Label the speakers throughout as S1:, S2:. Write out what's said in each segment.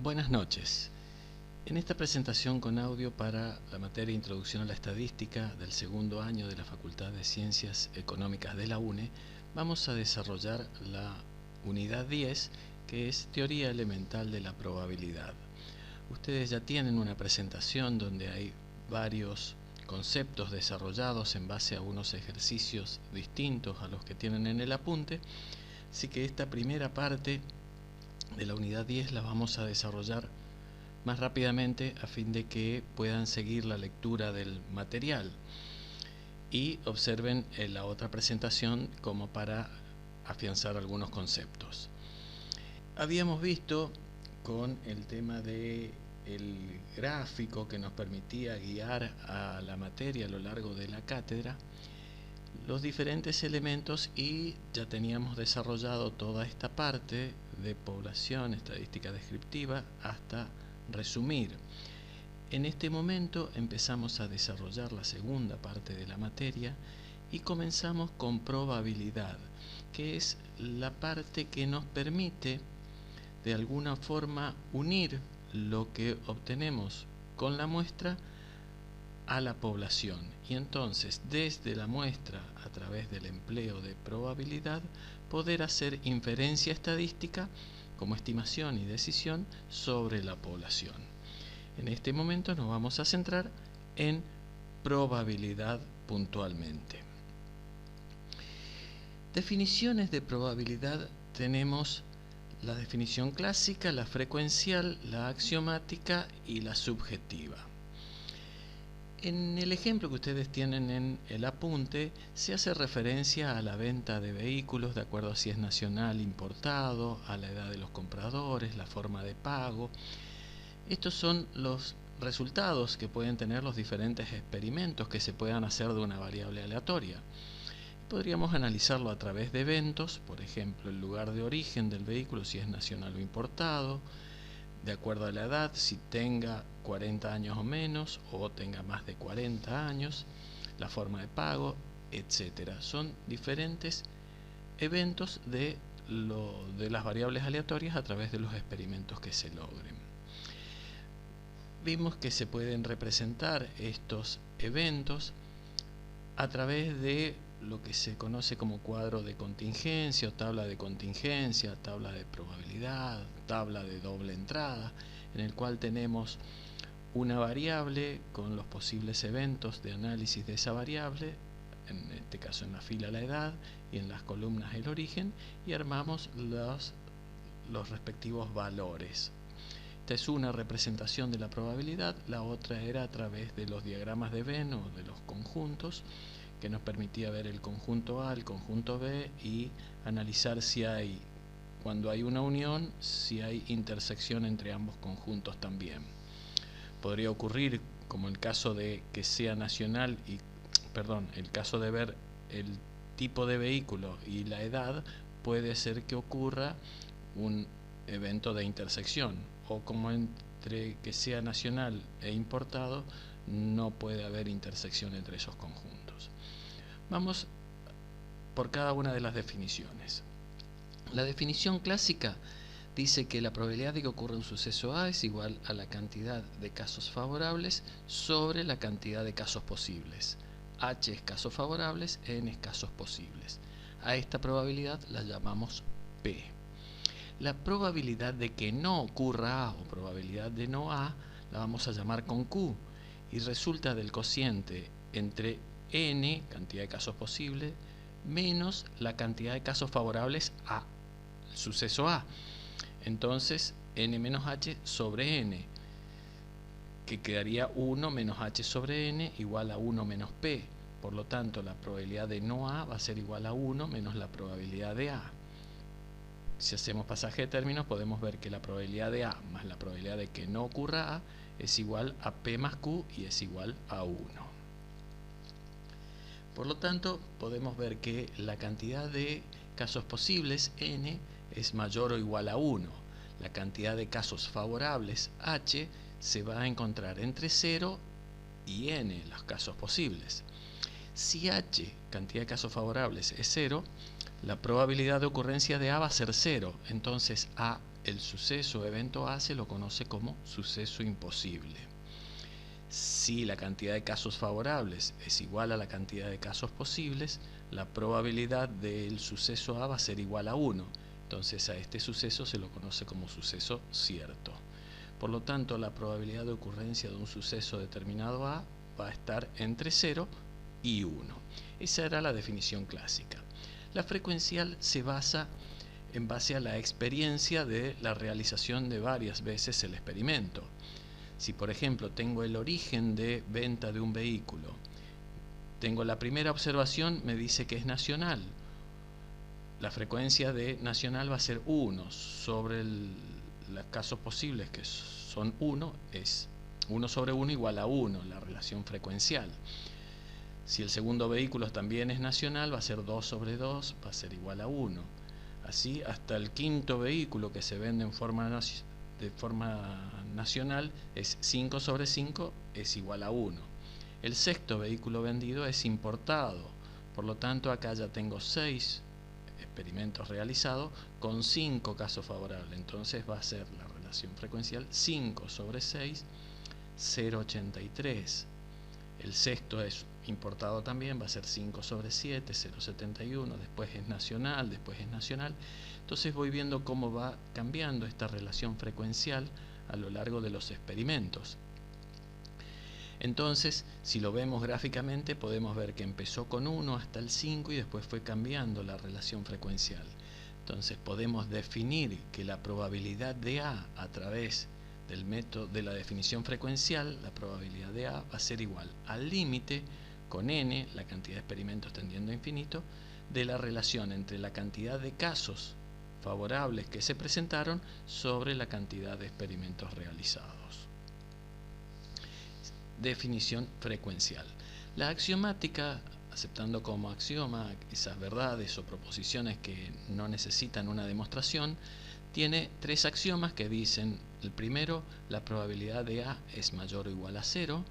S1: Buenas noches. En esta presentación con audio para la materia Introducción a la Estadística del segundo año de la Facultad de Ciencias Económicas de la UNE, vamos a desarrollar la unidad 10, que es Teoría Elemental de la Probabilidad. Ustedes ya tienen una presentación donde hay varios conceptos desarrollados en base a unos ejercicios distintos a los que tienen en el apunte, así que esta primera parte de la unidad 10 la vamos a desarrollar más rápidamente a fin de que puedan seguir la lectura del material y observen la otra presentación como para afianzar algunos conceptos. Habíamos visto con el tema de el gráfico que nos permitía guiar a la materia a lo largo de la cátedra los diferentes elementos y ya teníamos desarrollado toda esta parte de población, estadística descriptiva, hasta resumir. En este momento empezamos a desarrollar la segunda parte de la materia y comenzamos con probabilidad, que es la parte que nos permite de alguna forma unir lo que obtenemos con la muestra a la población, y entonces desde la muestra, a través del empleo de probabilidad, poder hacer inferencia estadística como estimación y decisión sobre la población. En este momento nos vamos a centrar en probabilidad puntualmente. Definiciones de probabilidad: tenemos la definición clásica, la frecuencial, la axiomática y la subjetiva. En el ejemplo que ustedes tienen en el apunte se hace referencia a la venta de vehículos de acuerdo a si es nacional, importado, a la edad de los compradores, la forma de pago. Estos son los resultados que pueden tener los diferentes experimentos que se puedan hacer de una variable aleatoria. Podríamos analizarlo a través de eventos, por ejemplo, el lugar de origen del vehículo, si es nacional o importado, de acuerdo a la edad, si tenga 40 años o menos, o tenga más de 40 años, la forma de pago, etc. Son diferentes eventos de las variables aleatorias a través de los experimentos que se logren. Vimos que se pueden representar estos eventos a través de lo que se conoce como cuadro de contingencia o tabla de contingencia, tabla de probabilidad, tabla de doble entrada, en el cual tenemos una variable con los posibles eventos de análisis de esa variable, en este caso en la fila la edad y en las columnas el origen, y armamos los respectivos valores. Esta es una representación de la probabilidad. La otra era a través de los diagramas de Venn o de los conjuntos, que nos permitía ver el conjunto A, el conjunto B y analizar si hay, cuando hay una unión, si hay intersección entre ambos conjuntos también. Podría ocurrir, como el caso de que sea nacional y, el caso de ver el tipo de vehículo y la edad, puede ser que ocurra un evento de intersección, o como entre que sea nacional e importado, no puede haber intersección entre esos conjuntos. Vamos por cada una de las definiciones. La definición clásica dice que la probabilidad de que ocurra un suceso A es igual a la cantidad de casos favorables sobre la cantidad de casos posibles. H es casos favorables, N es casos posibles. A esta probabilidad la llamamos P. La probabilidad de que no ocurra A o probabilidad de no A la vamos a llamar con Q, y resulta del cociente entre N, cantidad de casos posibles, menos la cantidad de casos favorables a suceso A. Entonces, N menos H sobre N, que quedaría 1 menos H sobre N igual a 1 menos P. Por lo tanto, la probabilidad de no A va a ser igual a 1 menos la probabilidad de A. Si hacemos pasaje de términos, podemos ver que la probabilidad de A más la probabilidad de que no ocurra A es igual a P más Q y es igual a 1. Por lo tanto, podemos ver que la cantidad de casos posibles, N, es mayor o igual a 1. La cantidad de casos favorables, H, se va a encontrar entre 0 y N, los casos posibles. Si H, cantidad de casos favorables, es 0, la probabilidad de ocurrencia de A va a ser 0. Entonces A el suceso o evento A se lo conoce como suceso imposible. Si la cantidad de casos favorables es igual a la cantidad de casos posibles, la probabilidad del suceso A va a ser igual a 1. Entonces a este suceso se lo conoce como suceso cierto. Por lo tanto, la probabilidad de ocurrencia de un suceso determinado A va a estar entre 0 y 1. Esa era la definición clásica. La frecuencial se basa en base a la experiencia de la realización de varias veces el experimento. Si por ejemplo tengo el origen de venta de un vehículo, tengo la primera observación, me dice que es nacional. La frecuencia de nacional va a ser 1 sobre los casos posibles, que son 1, es 1 sobre 1 igual a 1, la relación frecuencial. Si el segundo vehículo también es nacional, va a ser 2 sobre 2, va a ser igual a 1. Así hasta el quinto vehículo que se vende de forma nacional es 5 sobre 5, es igual a 1. El sexto vehículo vendido es importado, por lo tanto acá ya tengo 6 experimentos realizados con 5 casos favorables, entonces va a ser la relación frecuencial 5 sobre 6, 0,83. El sexto es importado también, va a ser 5 sobre 7, 0,71, después es nacional, Entonces voy viendo cómo va cambiando esta relación frecuencial a lo largo de los experimentos. Entonces, si lo vemos gráficamente, podemos ver que empezó con 1 hasta el 5 y después fue cambiando la relación frecuencial. Entonces podemos definir que la probabilidad de A a través del método de la definición frecuencial, la probabilidad de A va a ser igual al límite con n, la cantidad de experimentos tendiendo a infinito, de la relación entre la cantidad de casos favorables que se presentaron sobre la cantidad de experimentos realizados. Definición frecuencial. La axiomática, aceptando como axioma esas verdades o proposiciones que no necesitan una demostración, tiene 3 axiomas que dicen: el primero, la probabilidad de A es mayor o igual a 0.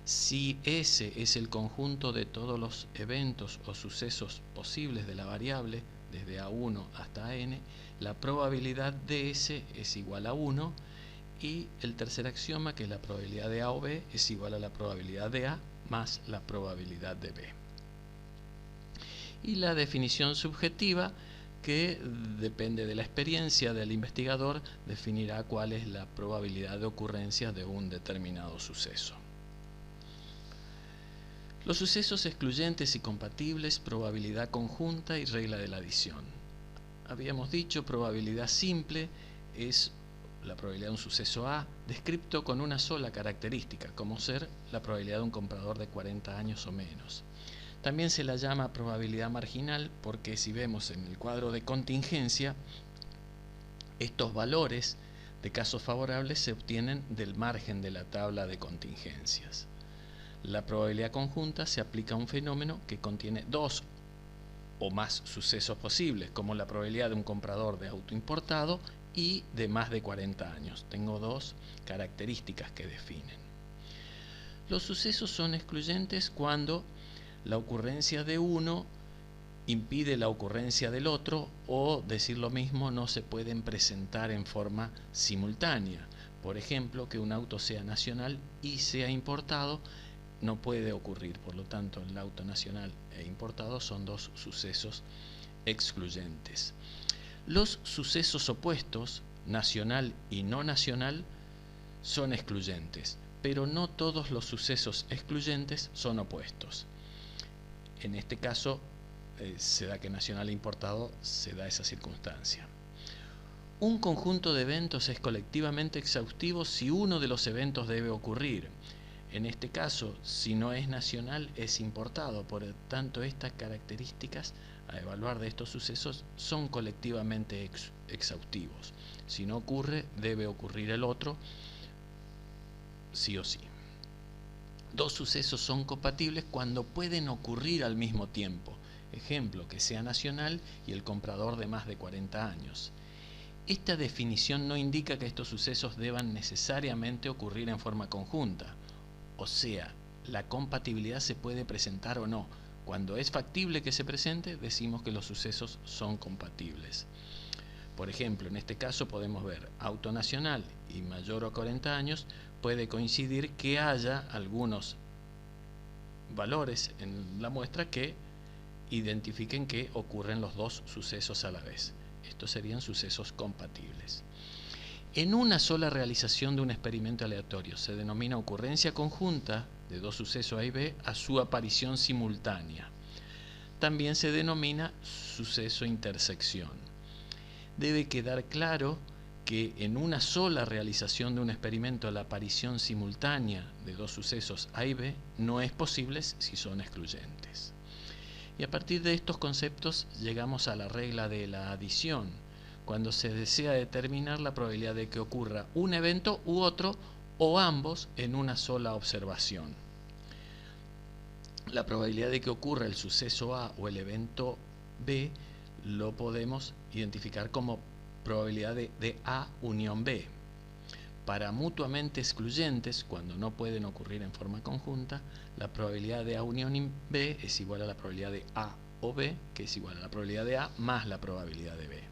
S1: Si S es el conjunto de todos los eventos o sucesos posibles de la variable, desde A1 hasta n, la probabilidad de S es igual a 1. Y el tercer axioma, que es la probabilidad de A o B, es igual a la probabilidad de A más la probabilidad de B. Y la definición subjetiva, que depende de la experiencia del investigador, definirá cuál es la probabilidad de ocurrencia de un determinado suceso. Los sucesos excluyentes y compatibles, probabilidad conjunta y regla de la adición. Habíamos dicho, probabilidad simple es la probabilidad de un suceso A descrito con una sola característica, como ser la probabilidad de un comprador de 40 años o menos. También se la llama probabilidad marginal porque, si vemos en el cuadro de contingencia, estos valores de casos favorables se obtienen del margen de la tabla de contingencias. La probabilidad conjunta se aplica a un fenómeno que contiene 2 o más sucesos posibles, como la probabilidad de un comprador de auto importado y de más de 40 años. Tengo 2 características que definen. Los sucesos son excluyentes cuando la ocurrencia de uno impide la ocurrencia del otro, o, decir lo mismo, no se pueden presentar en forma simultánea. Por ejemplo, que un auto sea nacional y sea importado no puede ocurrir. Por lo tanto, el auto nacional e importado son 2 sucesos excluyentes. Los sucesos opuestos, nacional y no nacional, son excluyentes, pero no todos los sucesos excluyentes son opuestos. En este caso, se da que nacional e importado se da esa circunstancia. Un conjunto de eventos es colectivamente exhaustivo si uno de los eventos debe ocurrir. En este caso, si no es nacional, es importado. Por tanto, estas características a evaluar de estos sucesos son colectivamente exhaustivos. Si no ocurre, debe ocurrir el otro, sí o sí. 2 sucesos son compatibles cuando pueden ocurrir al mismo tiempo. Ejemplo, que sea nacional y el comprador de más de 40 años. Esta definición no indica que estos sucesos deban necesariamente ocurrir en forma conjunta. O sea, la compatibilidad se puede presentar o no. Cuando es factible que se presente, decimos que los sucesos son compatibles. Por ejemplo, en este caso podemos ver auto nacional y mayor a 40 años, puede coincidir que haya algunos valores en la muestra que identifiquen que ocurren los dos sucesos a la vez. Estos serían sucesos compatibles. En una sola realización de un experimento aleatorio se denomina ocurrencia conjunta de dos sucesos A y B a su aparición simultánea. También se denomina suceso intersección. Debe quedar claro que en una sola realización de un experimento la aparición simultánea de dos sucesos A y B no es posible si son excluyentes. Y a partir de estos conceptos llegamos a la regla de la adición, cuando se desea determinar la probabilidad de que ocurra un evento u otro o ambos en una sola observación. La probabilidad de que ocurra el suceso A o el evento B lo podemos identificar como probabilidad de A unión B. Para mutuamente excluyentes, cuando no pueden ocurrir en forma conjunta, la probabilidad de A unión B es igual a la probabilidad de A o B, que es igual a la probabilidad de A más la probabilidad de B.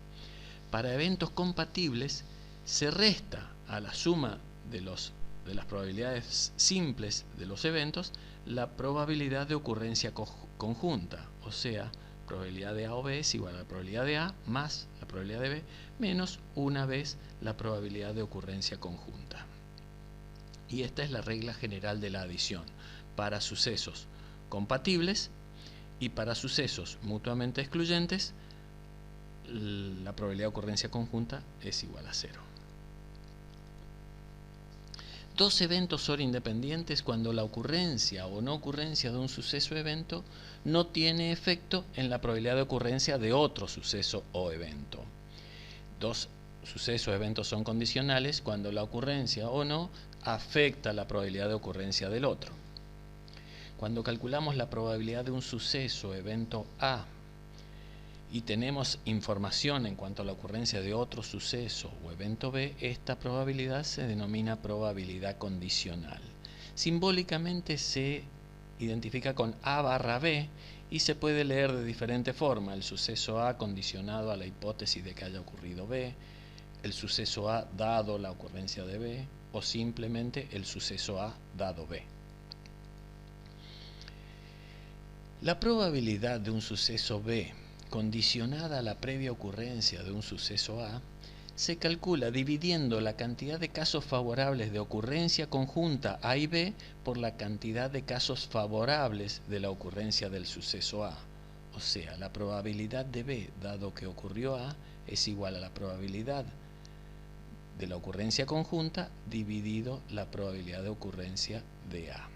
S1: Para eventos compatibles, se resta a la suma de las probabilidades simples de los eventos la probabilidad de ocurrencia conjunta, o sea, probabilidad de A o B es igual a la probabilidad de A más la probabilidad de B menos una vez la probabilidad de ocurrencia conjunta. Y esta es la regla general de la adición para sucesos compatibles, y para sucesos mutuamente excluyentes la probabilidad de ocurrencia conjunta es igual a 0. Dos eventos son independientes cuando la ocurrencia o no ocurrencia de un suceso o evento no tiene efecto en la probabilidad de ocurrencia de otro suceso o evento. Dos sucesos o eventos son condicionales cuando la ocurrencia o no afecta la probabilidad de ocurrencia del otro. Cuando calculamos la probabilidad de un suceso o evento A y tenemos información en cuanto a la ocurrencia de otro suceso o evento B, esta probabilidad se denomina probabilidad condicional. Simbólicamente se identifica con A barra B y se puede leer de diferente forma: el suceso A condicionado a la hipótesis de que haya ocurrido B, el suceso A dado la ocurrencia de B, o simplemente el suceso A dado B. La probabilidad de un suceso B condicionada a la previa ocurrencia de un suceso A se calcula dividiendo la cantidad de casos favorables de ocurrencia conjunta A y B por la cantidad de casos favorables de la ocurrencia del suceso A. O sea, la probabilidad de B, dado que ocurrió A, es igual a la probabilidad de la ocurrencia conjunta dividido la probabilidad de ocurrencia de A.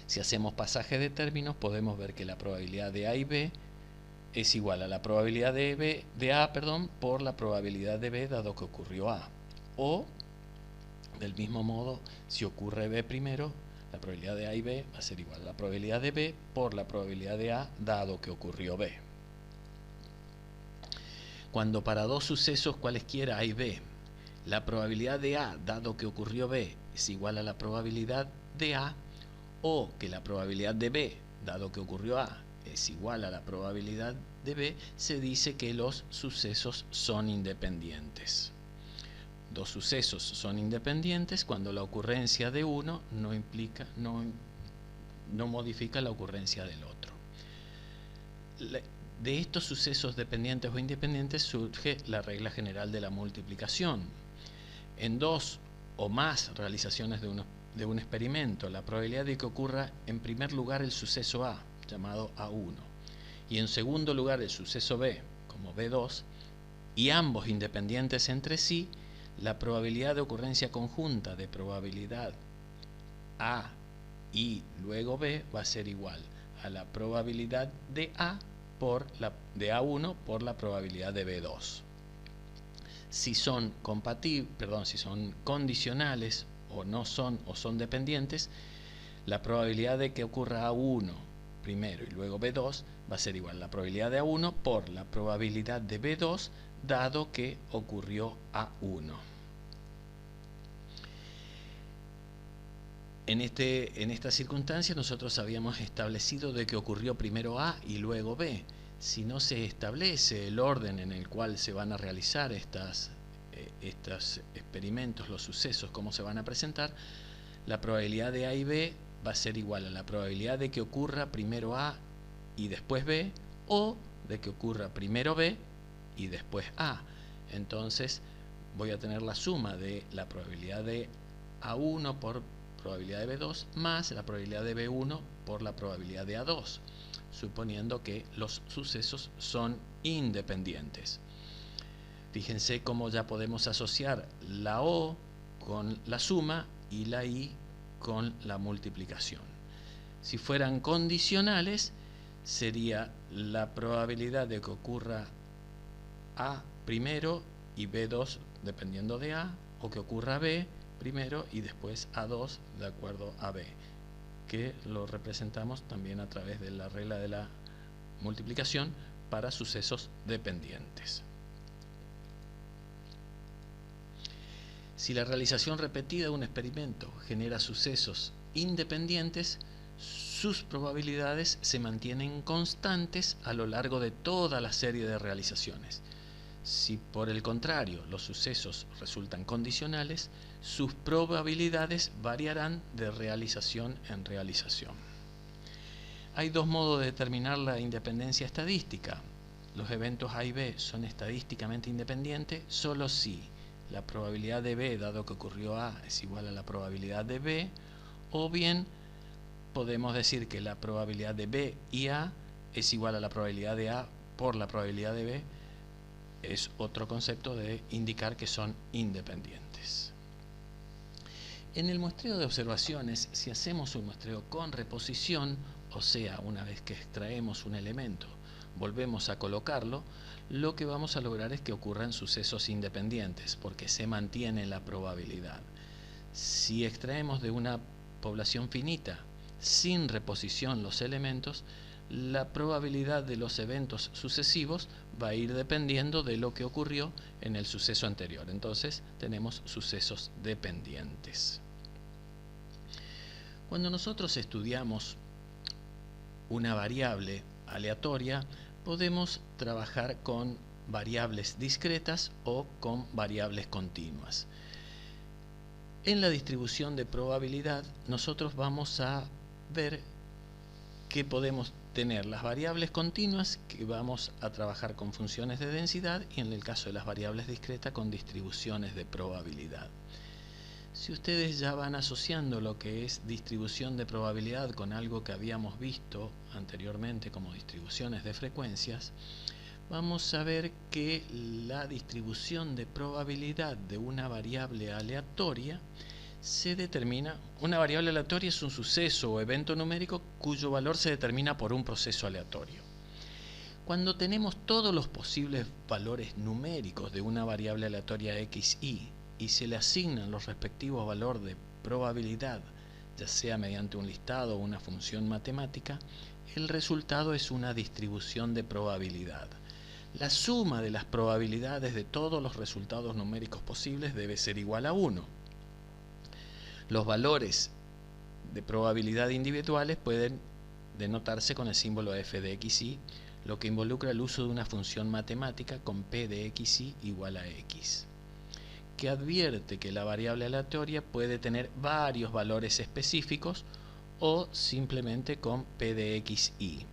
S1: Si hacemos pasaje de términos, podemos ver que la probabilidad de A y B es igual a la probabilidad de A por la probabilidad de B dado que ocurrió A. O, del mismo modo, si ocurre B primero, la probabilidad de A y B va a ser igual a la probabilidad de B por la probabilidad de A dado que ocurrió B. Cuando para dos sucesos cualesquiera A y B, la probabilidad de A dado que ocurrió B es igual a la probabilidad de A, o que la probabilidad de B dado que ocurrió A es igual a la probabilidad de B, se dice que los sucesos son independientes. Dos sucesos son independientes cuando la ocurrencia de uno no modifica la ocurrencia del otro. De estos sucesos dependientes o independientes surge la regla general de la multiplicación. En dos o más realizaciones de un experimento, la probabilidad de que ocurra en primer lugar el suceso A, llamado A1, y en segundo lugar el suceso B, como B2, y ambos independientes entre sí, la probabilidad de ocurrencia conjunta de probabilidad A y luego B va a ser igual a la probabilidad de de A1 por la probabilidad de B2. Si son si son condicionales o son dependientes, la probabilidad de que ocurra A1 primero y luego B2 va a ser igual a la probabilidad de A1 por la probabilidad de B2 dado que ocurrió A1. En esta circunstancia nosotros habíamos establecido de que ocurrió primero A y luego B. Si no se establece el orden en el cual se van a realizar estos experimentos, los sucesos, cómo se van a presentar, la probabilidad de A y B va a ser igual a la probabilidad de que ocurra primero A y después B, o de que ocurra primero B y después A. Entonces voy a tener la suma de la probabilidad de A1 por probabilidad de B2 más la probabilidad de B1 por la probabilidad de A2, suponiendo que los sucesos son independientes. Fíjense cómo ya podemos asociar la O con la suma y la I con la multiplicación. Si fueran condicionales, sería la probabilidad de que ocurra A primero y B2 dependiendo de A, o que ocurra B primero y después A2 de acuerdo a B, que lo representamos también a través de la regla de la multiplicación para sucesos dependientes. Si la realización repetida de un experimento genera sucesos independientes, sus probabilidades se mantienen constantes a lo largo de toda la serie de realizaciones. Si por el contrario los sucesos resultan condicionales, sus probabilidades variarán de realización en realización. Hay dos modos de determinar la independencia estadística. Los eventos A y B son estadísticamente independientes solo si la probabilidad de B, dado que ocurrió A, es igual a la probabilidad de B, o bien podemos decir que la probabilidad de B y A es igual a la probabilidad de A por la probabilidad de B. Es otro concepto de indicar que son independientes. En el muestreo de observaciones, si hacemos un muestreo con reposición, o sea, una vez que extraemos un elemento, volvemos a colocarlo, lo que vamos a lograr es que ocurran sucesos independientes, porque se mantiene la probabilidad. Si extraemos de una población finita, sin reposición los elementos, la probabilidad de los eventos sucesivos va a ir dependiendo de lo que ocurrió en el suceso anterior. Entonces tenemos sucesos dependientes. Cuando nosotros estudiamos una variable aleatoria, podemos trabajar con variables discretas o con variables continuas. En la distribución de probabilidad, nosotros vamos a ver que podemos tener las variables continuas, que vamos a trabajar con funciones de densidad, y en el caso de las variables discretas con distribuciones de probabilidad. Si ustedes ya van asociando lo que es distribución de probabilidad con algo que habíamos visto anteriormente como distribuciones de frecuencias, vamos a ver que la distribución de probabilidad de una variable aleatoria se determina. Una variable aleatoria es un suceso o evento numérico cuyo valor se determina por un proceso aleatorio. Cuando tenemos todos los posibles valores numéricos de una variable aleatoria xy y se le asignan los respectivos valores de probabilidad, ya sea mediante un listado o una función matemática, el resultado es una distribución de probabilidad. La suma de las probabilidades de todos los resultados numéricos posibles debe ser igual a 1. Los valores de probabilidad individuales pueden denotarse con el símbolo f de xy, lo que involucra el uso de una función matemática con p de xy igual a x, que advierte que la variable aleatoria puede tener varios valores específicos o simplemente con p de xy.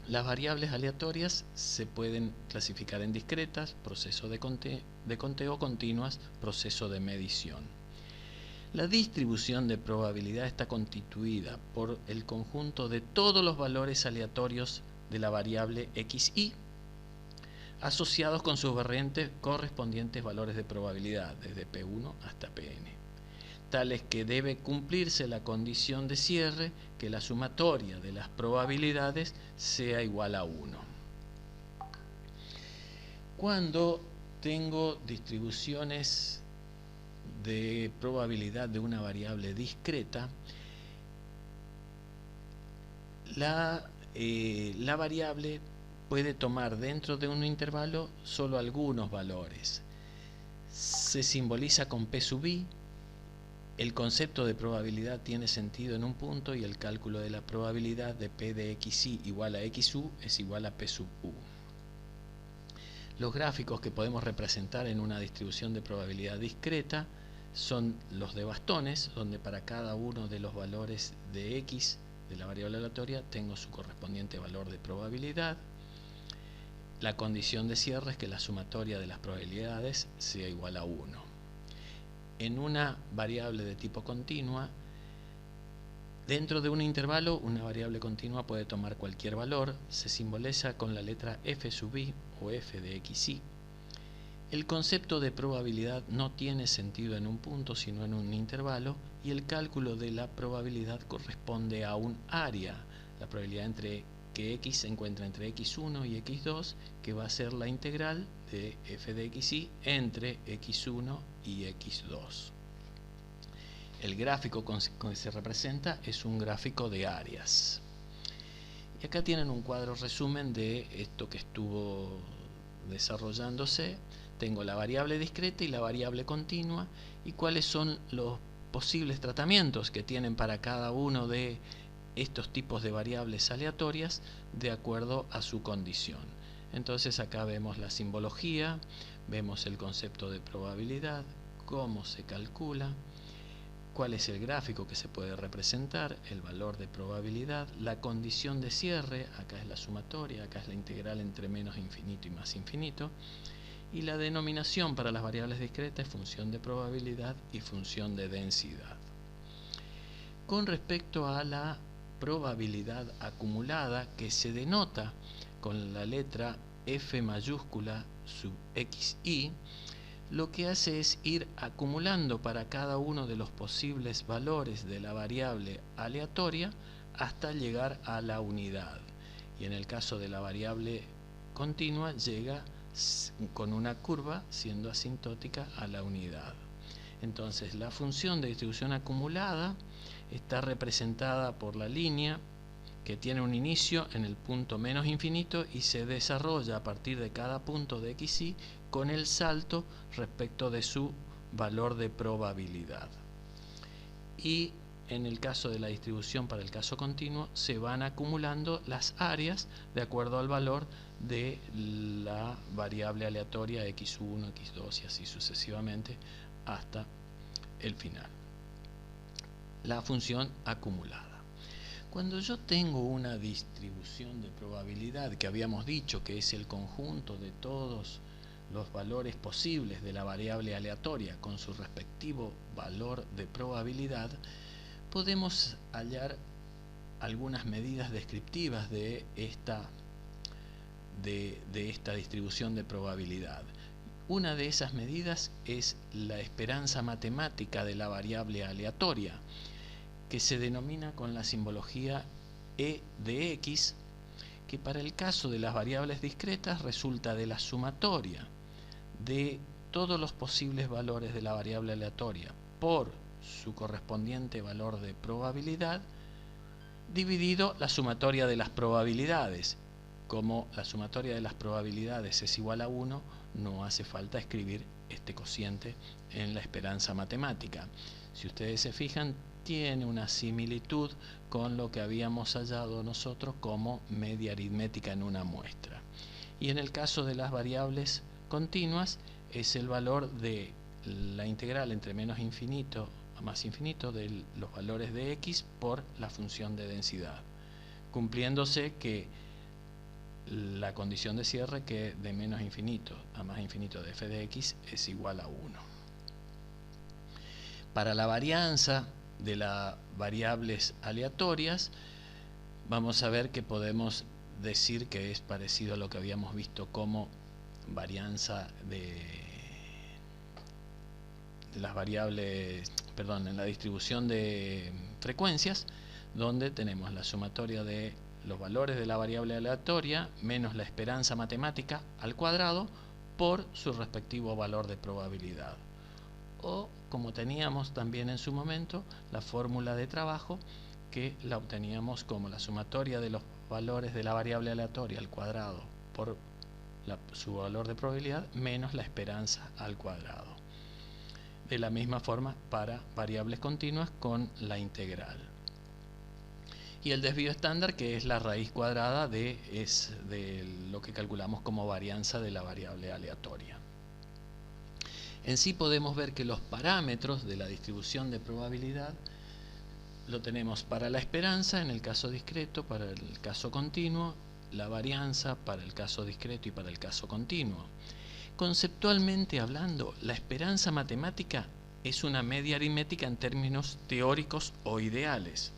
S1: Las variables aleatorias se pueden clasificar en discretas, proceso de conteo, continuas, proceso de medición. La distribución de probabilidad está constituida por el conjunto de todos los valores aleatorios de la variable xy asociados con sus correspondientes valores de probabilidad, desde P1 hasta Pn, tales que debe cumplirse la condición de cierre que la sumatoria de las probabilidades sea igual a 1. Cuando tengo distribuciones de probabilidad de una variable discreta, la variable puede tomar dentro de un intervalo solo algunos valores. Se simboliza con P sub i, El concepto de probabilidad tiene sentido en un punto y el cálculo de la probabilidad de P de xi igual a xu es igual a P sub u. Los gráficos que podemos representar en una distribución de probabilidad discreta son los de bastones, donde para cada uno de los valores de x de la variable aleatoria tengo su correspondiente valor de probabilidad. La condición de cierre es que la sumatoria de las probabilidades sea igual a 1. En una variable de tipo continua, dentro de un intervalo, una variable continua puede tomar cualquier valor, se simboliza con la letra f sub i o f de xi. El concepto de probabilidad no tiene sentido en un punto, sino en un intervalo, y el cálculo de la probabilidad corresponde a un área, la probabilidad entre que x se encuentra entre x1 y x2, que va a ser la integral de f de xi entre x1 y x2. El gráfico que se representa es un gráfico de áreas. Y acá tienen un cuadro resumen de esto que estuvo desarrollándose. Tengo la variable discreta y la variable continua, y cuáles son los posibles tratamientos que tienen para cada uno de estos tipos de variables aleatorias de acuerdo a su condición. Entonces acá vemos la simbología, vemos el concepto de probabilidad, cómo se calcula, cuál es el gráfico que se puede representar, el valor de probabilidad, la condición de cierre, acá es la sumatoria, acá es la integral entre menos infinito y más infinito, y la denominación para las variables discretas es función de probabilidad y función de densidad. Con respecto a la probabilidad acumulada, que se denota con la letra F mayúscula sub xi, lo que hace es ir acumulando para cada uno de los posibles valores de la variable aleatoria hasta llegar a la unidad. Y en el caso de la variable continua llega con una curva siendo asintótica a la unidad. Entonces la función de distribución acumulada está representada por la línea que tiene un inicio en el punto menos infinito y se desarrolla a partir de cada punto de xi con el salto respecto de su valor de probabilidad. Y en el caso de la distribución para el caso continuo se van acumulando las áreas de acuerdo al valor de la variable aleatoria x1, x2 y así sucesivamente hasta el final. La función acumulada. Cuando yo tengo una distribución de probabilidad que habíamos dicho que es el conjunto de todos los valores posibles de la variable aleatoria con su respectivo valor de probabilidad, podemos hallar algunas medidas descriptivas de esta distribución de probabilidad. Una de esas medidas es la esperanza matemática de la variable aleatoria, que se denomina con la simbología E de x, que para el caso de las variables discretas resulta de la sumatoria de todos los posibles valores de la variable aleatoria por su correspondiente valor de probabilidad dividido la sumatoria de las probabilidades. Como la sumatoria de las probabilidades es igual a 1, no hace falta escribir este cociente en la esperanza matemática. Si ustedes se fijan, tiene una similitud con lo que habíamos hallado nosotros como media aritmética en una muestra. Y en el caso de las variables continuas es el valor de la integral entre menos infinito a más infinito de los valores de x por la función de densidad, cumpliéndose que la condición de cierre que de menos infinito a más infinito de f de x es igual a 1. Para la varianza de las variables aleatorias, vamos a ver que podemos decir que es parecido a lo que habíamos visto como varianza de las variables, perdón, en la distribución de frecuencias, donde tenemos la sumatoria de los valores de la variable aleatoria menos la esperanza matemática al cuadrado por su respectivo valor de probabilidad. O, como teníamos también en su momento, la fórmula de trabajo, que la obteníamos como la sumatoria de los valores de la variable aleatoria al cuadrado por su valor de probabilidad menos la esperanza al cuadrado. De la misma forma para variables continuas con la integral. Y el desvío estándar, que es la raíz cuadrada de lo que calculamos como varianza de la variable aleatoria. En sí podemos ver que los parámetros de la distribución de probabilidad lo tenemos para la esperanza en el caso discreto, para el caso continuo, la varianza para el caso discreto y para el caso continuo. Conceptualmente hablando, la esperanza matemática es una media aritmética en términos teóricos o ideales.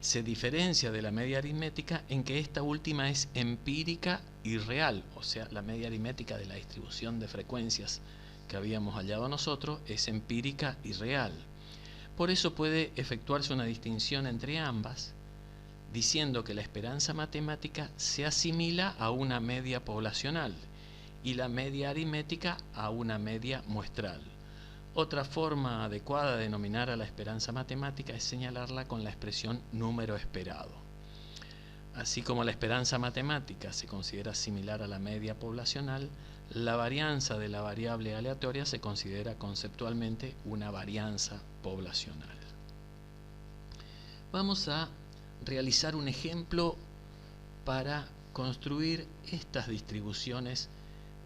S1: Se diferencia de la media aritmética en que esta última es empírica y real, o sea, la media aritmética de la distribución de frecuencias que habíamos hallado nosotros es empírica y real. Por eso puede efectuarse una distinción entre ambas, diciendo que la esperanza matemática se asimila a una media poblacional y la media aritmética a una media muestral. Otra forma adecuada de denominar a la esperanza matemática es señalarla con la expresión número esperado. Así como la esperanza matemática se considera similar a la media poblacional, la varianza de la variable aleatoria se considera conceptualmente una varianza poblacional. Vamos a realizar un ejemplo para construir estas distribuciones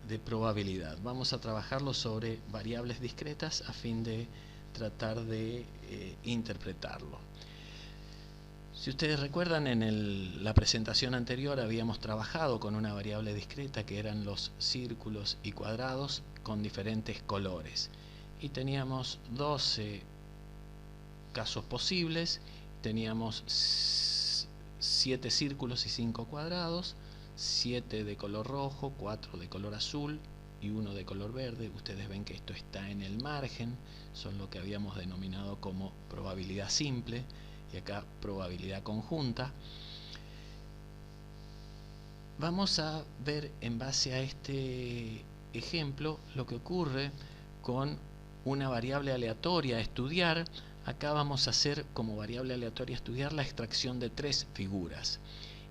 S1: de probabilidad. Vamos a trabajarlo sobre variables discretas a fin de tratar de interpretarlo. Si ustedes recuerdan, en la presentación anterior habíamos trabajado con una variable discreta que eran los círculos y cuadrados con diferentes colores. Y teníamos 12 casos posibles, teníamos 7 círculos y 5 cuadrados, 7 de color rojo, 4 de color azul y 1 de color verde. Ustedes ven que esto está en el margen, son lo que habíamos denominado como probabilidad simple y acá probabilidad conjunta. Vamos a ver en base a este ejemplo lo que ocurre con una variable aleatoria a estudiar. Acá vamos a hacer como variable aleatoria a estudiar la extracción de 3 figuras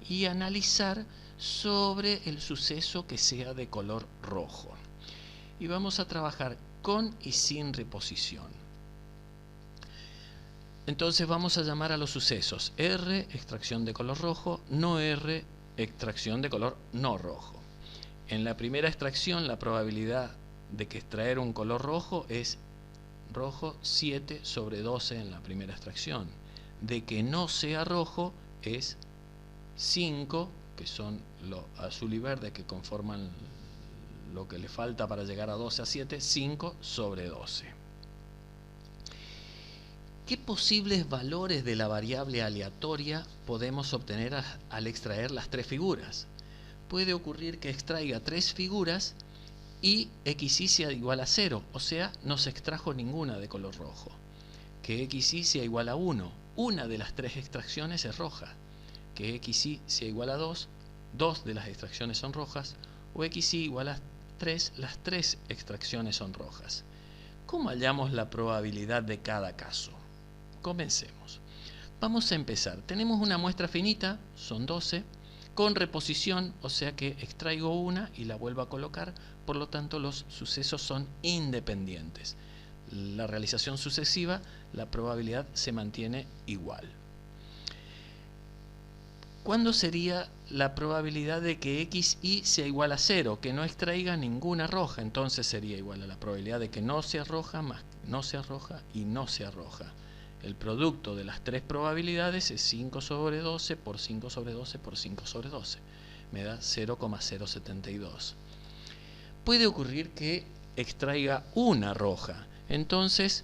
S1: y analizar sobre el suceso que sea de color rojo. Y vamos a trabajar con y sin reposición. Entonces vamos a llamar a los sucesos R, extracción de color rojo, no R, extracción de color no rojo. En la primera extracción la probabilidad de que extraer un color rojo es rojo 7 sobre 12 en la primera extracción. De que no sea rojo es 5, que son lo azul y verde que conforman lo que le falta para llegar a 12 a 7, 5 sobre 12. ¿Qué posibles valores de la variable aleatoria podemos obtener al extraer las 3 figuras? Puede ocurrir que extraiga 3 figuras y xy sea igual a 0, o sea, no se extrajo ninguna de color rojo. Que xy sea igual a 1, una de las 3 extracciones es roja. Que xy sea igual a 2, 2 de las extracciones son rojas, o xy igual a 3, las 3 extracciones son rojas. ¿Cómo hallamos la probabilidad de cada caso? Comencemos. Vamos a empezar. Tenemos una muestra finita, son 12, con reposición, o sea que extraigo una y la vuelvo a colocar, por lo tanto los sucesos son independientes. La realización sucesiva, la probabilidad se mantiene igual. ¿Cuándo sería la probabilidad de que xy sea igual a 0? Que no extraiga ninguna roja, entonces sería igual a la probabilidad de que no sea roja más no sea roja y no sea roja. El producto de las 3 probabilidades es 5 sobre 12 por 5 sobre 12 por 5 sobre 12. Me da 0,072. Puede ocurrir que extraiga una roja. Entonces,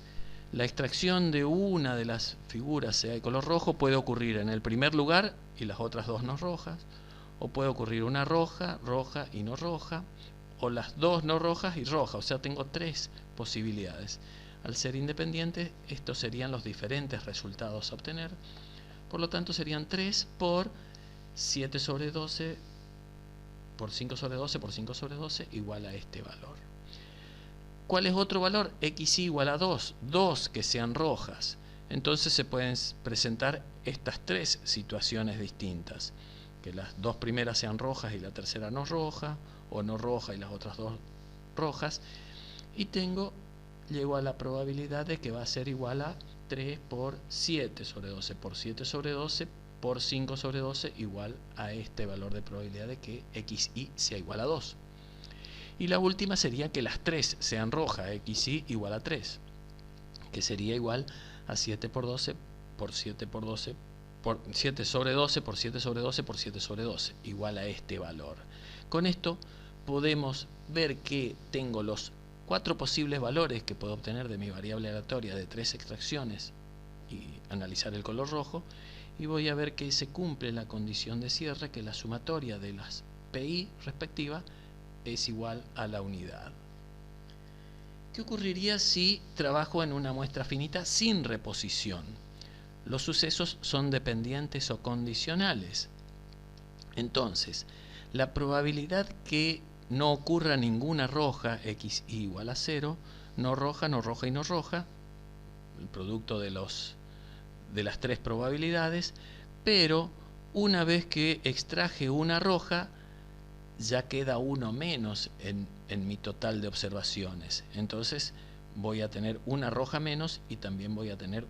S1: la extracción de una de las figuras, sea de color rojo, puede ocurrir en el primer lugar y las otras 2 no rojas. O puede ocurrir una roja, roja y no roja. O las 2 no rojas y roja. O sea, tengo 3 posibilidades. Al ser independientes, estos serían los diferentes resultados a obtener. Por lo tanto, serían 3 por 7 sobre 12 por 5 sobre 12 por 5 sobre 12 igual a este valor. ¿Cuál es otro valor? Xy igual a 2. 2 que sean rojas. Entonces se pueden presentar estas 3 situaciones distintas. Que las 2 primeras sean rojas y la tercera no roja. O no roja y las otras 2 rojas. Y tengo llego a la probabilidad de que va a ser igual a 3 por 7 sobre 12 por 7 sobre 12 por 5 sobre 12 igual a este valor de probabilidad de que xy sea igual a 2. Y la última sería que las 3 sean rojas, xy igual a 3, que sería igual a 7 por 12 por 7 por 12 por 7 sobre 12 por 7 sobre 12 por 7 sobre 12, igual a este valor. Con esto podemos ver que tengo los 4 posibles valores que puedo obtener de mi variable aleatoria de 3 extracciones y analizar el color rojo, y voy a ver que se cumple la condición de cierre, que la sumatoria de las PI respectivas es igual a la unidad. ¿Qué ocurriría si trabajo en una muestra finita sin reposición? Los sucesos son dependientes o condicionales. Entonces, la probabilidad que no ocurra ninguna roja, xy igual a 0, no roja, no roja y no roja, el producto de las 3 probabilidades, pero una vez que extraje una roja, ya queda uno menos en mi total de observaciones. Entonces voy a tener una roja menos y también voy a tener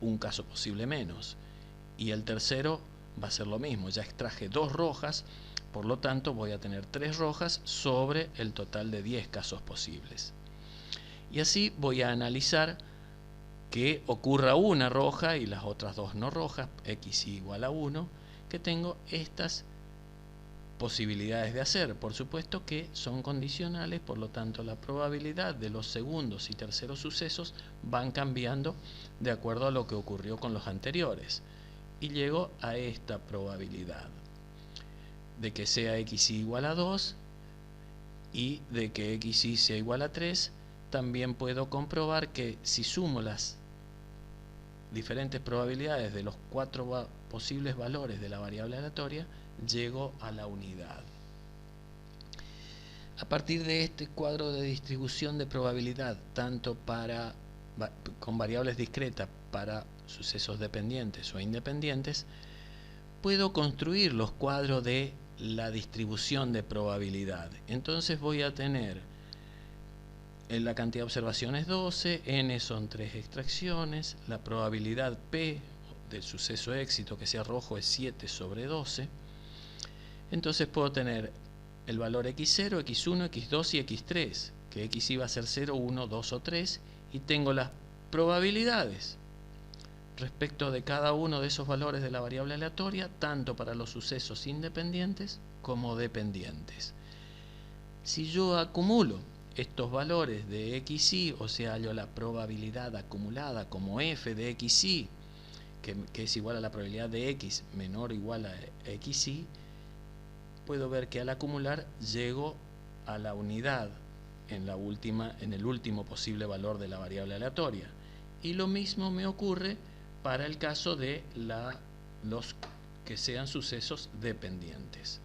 S1: un caso posible menos. Y el tercero va a ser lo mismo, ya extraje 2 rojas, por lo tanto voy a tener 3 rojas sobre el total de 10 casos posibles. Y así voy a analizar que ocurra una roja y las otras 2 no rojas, xy igual a 1, que tengo estas posibilidades de hacer. Por supuesto que son condicionales, por lo tanto la probabilidad de los segundos y terceros sucesos van cambiando de acuerdo a lo que ocurrió con los anteriores. Y llego a esta probabilidad de que sea xy igual a 2 y de que xy sea igual a 3. También puedo comprobar que si sumo las diferentes probabilidades de los 4 posibles valores de la variable aleatoria, llego a la unidad. A partir de este cuadro de distribución de probabilidad, tanto con variables discretas para sucesos dependientes o independientes, puedo construir los cuadros de la distribución de probabilidad. Entonces voy a tener la cantidad de observaciones 12, n son 3 extracciones, la probabilidad P del suceso éxito que sea rojo es 7 sobre 12. Entonces puedo tener el valor x0, x1, x2 y x3, que xy va a ser 0, 1, 2 o 3, y tengo las probabilidades respecto de cada uno de esos valores de la variable aleatoria, tanto para los sucesos independientes como dependientes. Si yo acumulo estos valores de xy, o sea, hallo la probabilidad acumulada como f de xy, que es igual a la probabilidad de x menor o igual a xy, puedo ver que al acumular llego a la unidad en el último posible valor de la variable aleatoria. Y lo mismo me ocurre para el caso de los que sean sucesos dependientes.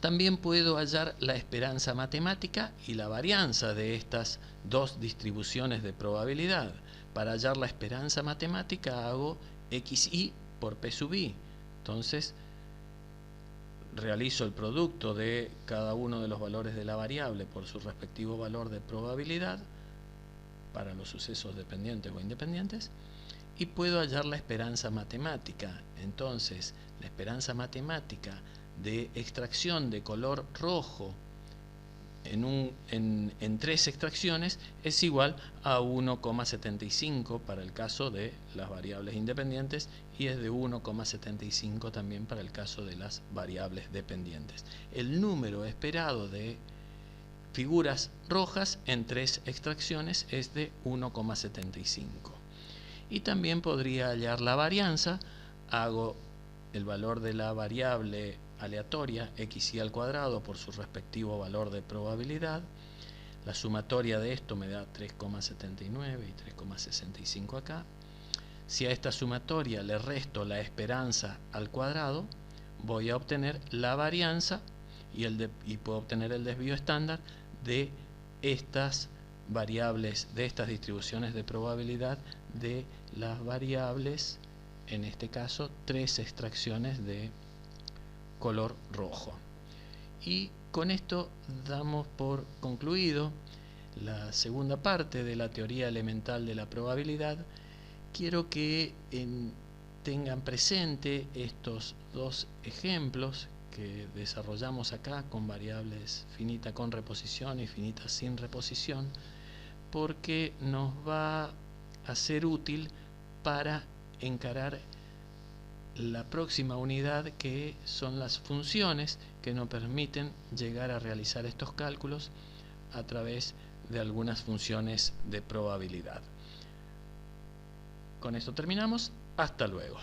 S1: También puedo hallar la esperanza matemática y la varianza de estas 2 distribuciones de probabilidad. Para hallar la esperanza matemática hago xy por p sub i. Entonces realizo el producto de cada uno de los valores de la variable por su respectivo valor de probabilidad para los sucesos dependientes o independientes, y puedo hallar la esperanza matemática. Entonces la esperanza matemática de extracción de color rojo en 3 extracciones es igual a 1,75 para el caso de las variables independientes, y es de 1,75 también para el caso de las variables dependientes. El número esperado de figuras rojas en 3 extracciones es de 1,75. Y también podría hallar la varianza. Hago el valor de la variable aleatoria xy al cuadrado por su respectivo valor de probabilidad. La sumatoria de esto me da 3,79 y 3,65 acá. Si a esta sumatoria le resto la esperanza al cuadrado, voy a obtener la varianza y puedo obtener el desvío estándar de estas variables, de estas distribuciones de probabilidad de las variables, en este caso 3 extracciones de color rojo. Y con esto damos por concluido la segunda parte de la teoría elemental de la probabilidad, quiero que tengan presente estos dos ejemplos que desarrollamos acá con variables finita con reposición y finita sin reposición, porque nos va a ser útil para encarar la próxima unidad, que son las funciones que nos permiten llegar a realizar estos cálculos a través de algunas funciones de probabilidad. Con esto terminamos. Hasta luego.